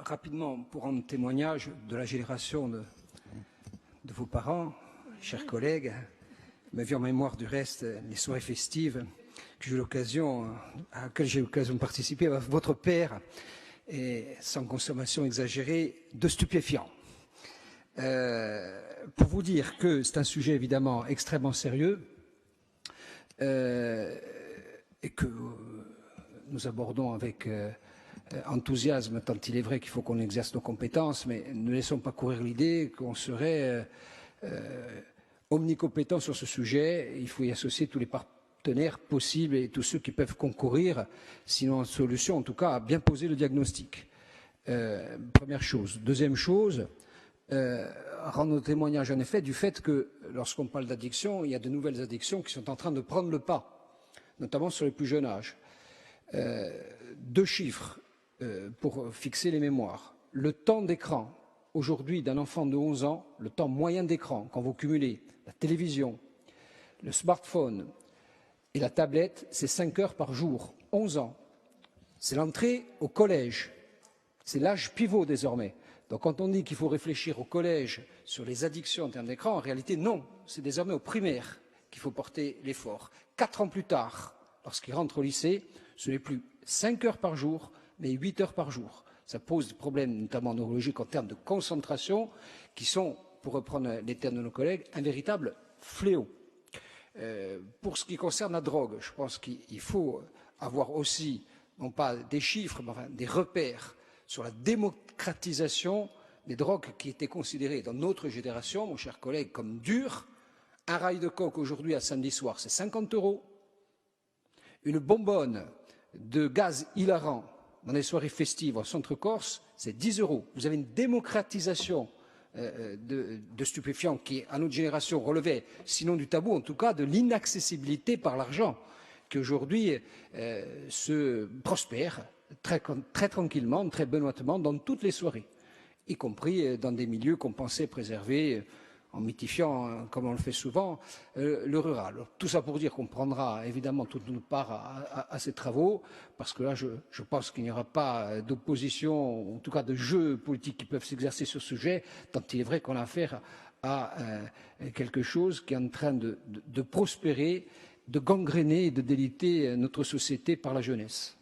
rapidement pour rendre témoignage de la génération de vos parents, chers collègues, me vient en mémoire du reste les soirées festives à laquelle j'ai eu l'occasion de participer avec votre père, et sans consommation exagérée de stupéfiants. Pour vous dire que c'est un sujet évidemment extrêmement sérieux et que nous abordons avec enthousiasme, tant il est vrai qu'il faut qu'on exerce nos compétences, mais ne laissons pas courir l'idée qu'on serait omnicompétent sur ce sujet. Il faut y associer tous les partenaires possibles et tous ceux qui peuvent concourir, sinon en solution, en tout cas, à bien poser le diagnostic. Première chose. Deuxième chose, rendre témoignage en effet du fait que lorsqu'on parle d'addiction, il y a de nouvelles addictions qui sont en train de prendre le pas, notamment sur les plus jeunes âges. Deux chiffres pour fixer les mémoires. Le temps d'écran, aujourd'hui, d'un enfant de 11 ans, le temps moyen d'écran, quand vous cumulez la télévision, le smartphone et la tablette, c'est 5 heures par jour, 11 ans. C'est l'entrée au collège. C'est l'âge pivot désormais. Donc quand on dit qu'il faut réfléchir au collège sur les addictions en termes d'écran, en réalité, non. C'est désormais au primaire qu'il faut porter l'effort. 4 ans plus tard, lorsqu'il rentre au lycée, ce n'est plus 5 heures par jour, mais 8 heures par jour. Ça pose des problèmes, notamment neurologiques, en termes de concentration, qui sont, pour reprendre les termes de nos collègues, un véritable fléau. Pour ce qui concerne la drogue, je pense qu'il faut avoir aussi, non pas des chiffres, mais enfin, des repères sur la démocratisation des drogues qui étaient considérées dans notre génération, mon cher collègue, comme dures. Un rail de coke aujourd'hui à samedi soir, c'est 50 €. Une bonbonne de gaz hilarant dans les soirées festives en centre-Corse, c'est 10 €. Vous avez une démocratisation de stupéfiants qui, à notre génération, relevait, sinon du tabou, en tout cas de l'inaccessibilité par l'argent, qui aujourd'hui se prospère très tranquillement, très benoîtement dans toutes les soirées, y compris dans des milieux qu'on pensait préserver en mythifiant, comme on le fait souvent, le rural. Tout ça pour dire qu'on prendra évidemment toute notre part à ces travaux, parce que là, je pense qu'il n'y aura pas d'opposition, en tout cas de jeux politiques qui peuvent s'exercer sur ce sujet, tant il est vrai qu'on a affaire à quelque chose qui est en train de prospérer, de gangréner et de déliter notre société par la jeunesse.